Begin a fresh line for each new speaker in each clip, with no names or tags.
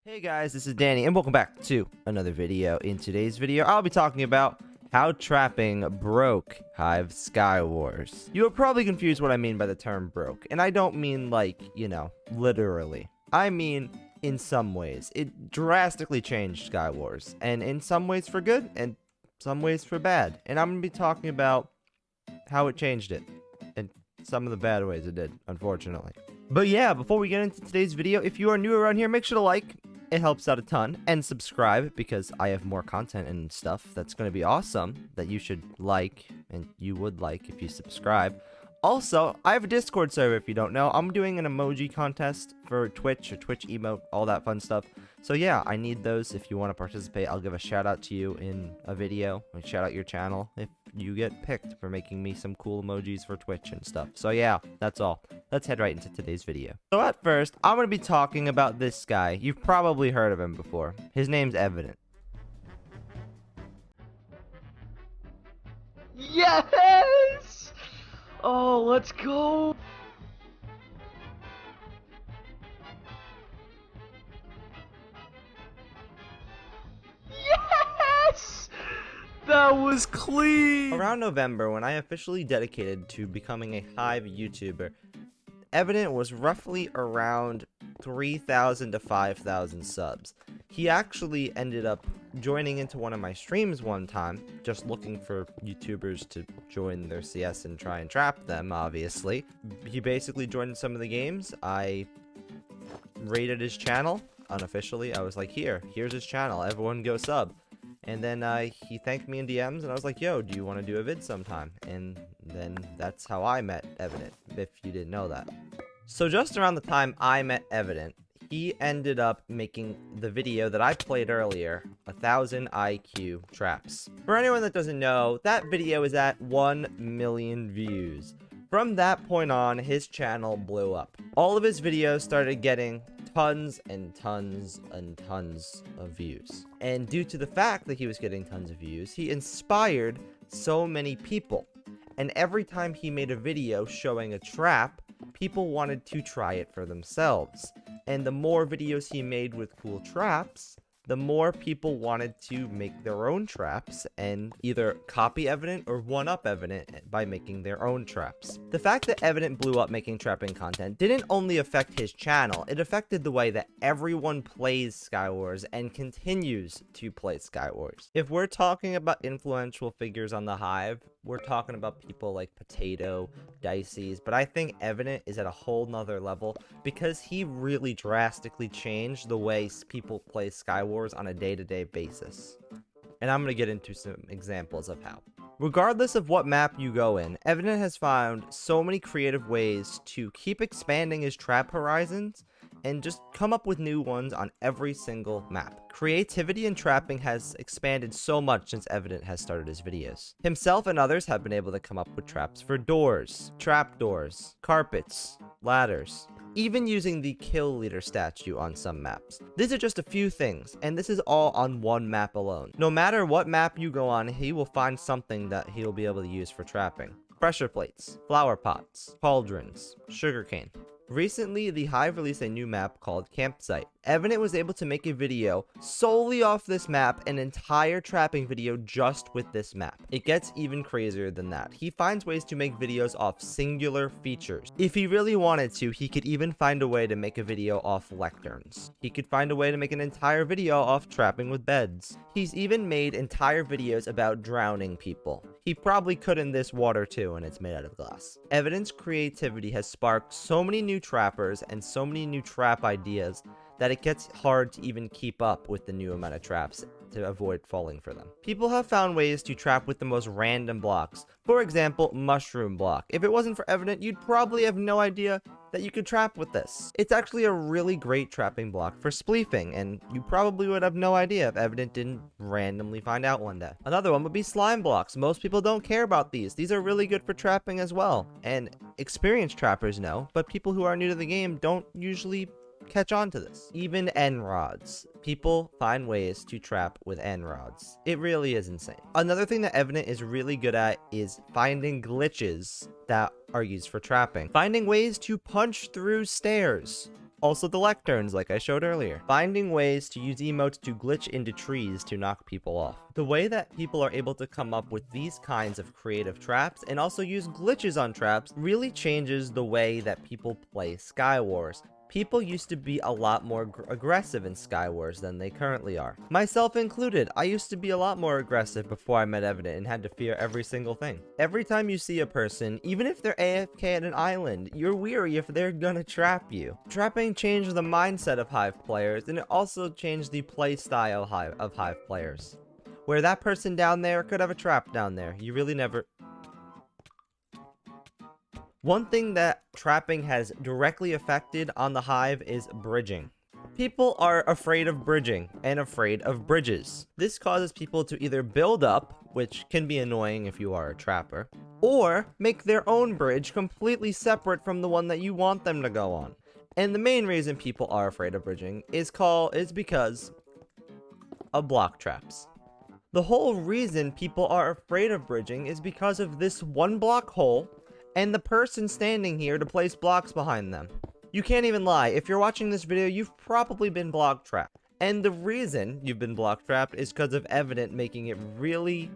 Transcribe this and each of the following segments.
Hey guys, this is Danny, and welcome back to another video. In today's video, I'll be talking about how trapping broke Hive Skywars. You are probably confused what I mean by the term broke, and I don't mean like, literally. I mean in some ways. It drastically changed Skywars, and in some ways for good, and some ways for bad. And I'm going to be talking about how it changed it, and some of the bad ways it did, unfortunately. But yeah, before we get into today's video, if you are new around here, make sure to like. It helps out a ton, and subscribe because I have more content and stuff that's going to be awesome that you should like, and you would like if you subscribe. Also, I have a Discord server if you don't know. I'm doing an emoji contest for Twitch, a Twitch emote, all that fun stuff. So yeah, I need those. If you want to participate, I'll give a shout out to you in a video. Like, shout out your channel if you get picked for making me some cool emojis for Twitch and stuff. So yeah, that's all. Let's head right into today's video. So at first, I'm going to be talking about this guy. You've probably heard of him before. His name's Evident.
Yes! Oh, let's go! Yes! That was clean!
Around November, when I officially dedicated to becoming a Hive YouTuber, Evident was roughly around 3,000 to 5,000 subs. He actually ended up joining into one of my streams one time, just looking for YouTubers to join their CS and try and trap them, obviously. He basically joined some of the games. I raided his channel unofficially. I was like, here's his channel, everyone go sub. And then he thanked me in DMs, and I was like, yo, do you want to do a vid sometime? And then that's how I met Evident, if you didn't know that. So just around the time I met Evident, he ended up making the video that I played earlier, 1,000 IQ traps. For anyone that doesn't know, that video is at 1 million views. From that point on, his channel blew up. All of his videos started getting tons and tons and tons of views. And due to the fact that he was getting tons of views, he inspired so many people. And every time he made a video showing a trap, people wanted to try it for themselves. And the more videos he made with cool traps, the more people wanted to make their own traps and either copy Evident or one-up Evident by making their own traps. The fact that Evident blew up making trapping content didn't only affect his channel, it affected the way that everyone plays Skywars and continues to play Skywars. If we're talking about influential figures on the Hive, we're talking about people like Potato, Dicey's, but I think Evident is at a whole nother level because he really drastically changed the way people play Skywars on a day-to-day basis. And I'm going to get into some examples of how. Regardless of what map you go in, Evident has found so many creative ways to keep expanding his trap horizons and just come up with new ones on every single map. Creativity in trapping has expanded so much since Evident has started his videos. Himself and others have been able to come up with traps for doors, trapdoors, carpets, ladders, even using the kill leader statue on some maps. These are just a few things, and this is all on one map alone. No matter what map you go on, he will find something that he'll be able to use for trapping. Pressure plates, flower pots, cauldrons, sugarcane. Recently, the Hive released a new map called Campsite. Evident was able to make a video solely off this map, an entire trapping video just with this map. It gets even crazier than that. He finds ways to make videos off singular features. If he really wanted to, he could even find a way to make a video off lecterns. He could find a way to make an entire video off trapping with beds. He's even made entire videos about drowning people. He probably could in this water too, and it's made out of glass. Evident's creativity has sparked so many new trappers and so many new trap ideas that it gets hard to even keep up with the new amount of traps to avoid falling for them. People have found ways to trap with the most random blocks. For example, mushroom block. If it wasn't for Evident, you'd probably have no idea that you could trap with this. It's actually a really great trapping block for spleefing, and you probably would have no idea if Evident didn't randomly find out one day. Another one would be slime blocks. Most people don't care about these. These are really good for trapping as well, and experienced trappers know, but people who are new to the game don't usually catch on to this. Even end rods. People find ways to trap with end rods. It really is insane. Another thing that Evident is really good at is finding glitches that are used for trapping. Finding ways to punch through stairs. Also the lecterns, like I showed earlier. Finding ways to use emotes to glitch into trees to knock people off. The way that people are able to come up with these kinds of creative traps and also use glitches on traps really changes the way that people play Skywars. People used to be a lot more aggressive in Skywars than they currently are. Myself included, I used to be a lot more aggressive before I met Evident and had to fear every single thing. Every time you see a person, even if they're AFK at an island, you're weary if they're gonna trap you. Trapping changed the mindset of Hive players, and it also changed the playstyle of Hive players. Where that person down there could have a trap down there. You really never... One thing that trapping has directly affected on the Hive is bridging. People are afraid of bridging and afraid of bridges. This causes people to either build up, which can be annoying if you are a trapper, or make their own bridge completely separate from the one that you want them to go on. And the main reason people are afraid of bridging is because of block traps. The whole reason people are afraid of bridging is because of this one block hole and the person standing here to place blocks behind them. You can't even lie, if you're watching this video, you've probably been block trapped. And the reason you've been block trapped is because of Evident making it really,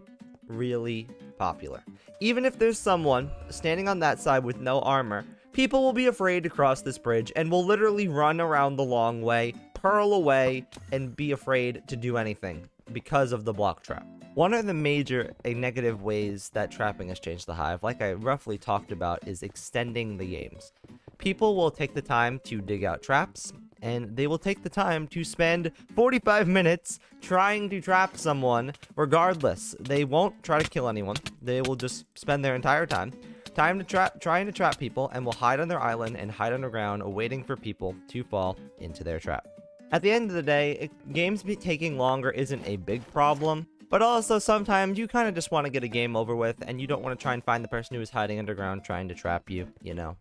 really popular. Even if there's someone standing on that side with no armor, people will be afraid to cross this bridge and will literally run around the long way, pearl away, and be afraid to do anything because of the block trap. One of the major negative ways that trapping has changed the Hive, like I roughly talked about, is extending the games. People will take the time to dig out traps, and they will take the time to spend 45 minutes trying to trap someone regardless. They won't try to kill anyone. They will just spend their entire time trying to trap people, and will hide on their island and hide underground waiting for people to fall into their trap. At the end of the day, games taking longer isn't a big problem. But also, sometimes you kind of just want to get a game over with, and you don't want to try and find the person who is hiding underground trying to trap you, you know.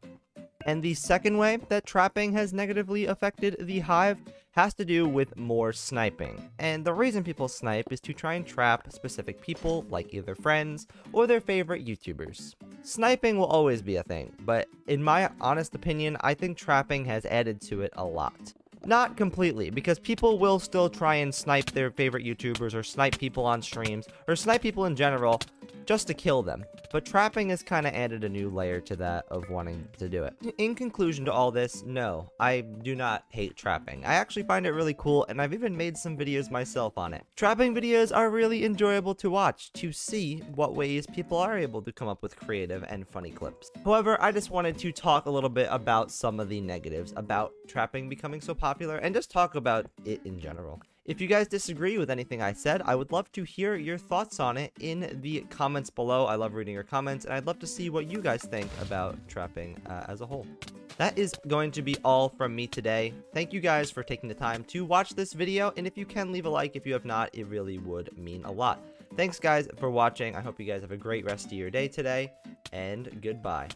And the second way that trapping has negatively affected the Hive has to do with more sniping. And the reason people snipe is to try and trap specific people, like either friends or their favorite YouTubers. Sniping will always be a thing, but in my honest opinion, I think trapping has added to it a lot. Not completely, because people will still try and snipe their favorite YouTubers, or snipe people on streams, or snipe people in general, just to kill them. But trapping has kind of added a new layer to that of wanting to do it. In conclusion to all this, no, I do not hate trapping. I actually find it really cool, and I've even made some videos myself on it. Trapping videos are really enjoyable to watch, to see what ways people are able to come up with creative and funny clips. However, I just wanted to talk a little bit about some of the negatives about trapping becoming so popular, and just talk about it in general. If you guys disagree with anything I said, I would love to hear your thoughts on it in the comments below. I love reading your comments, and I'd love to see what you guys think about trapping as a whole. That is going to be all from me today. Thank you guys for taking the time to watch this video, and if you can, leave a like. If you have not, it really would mean a lot. Thanks guys for watching. I hope you guys have a great rest of your day today, and goodbye.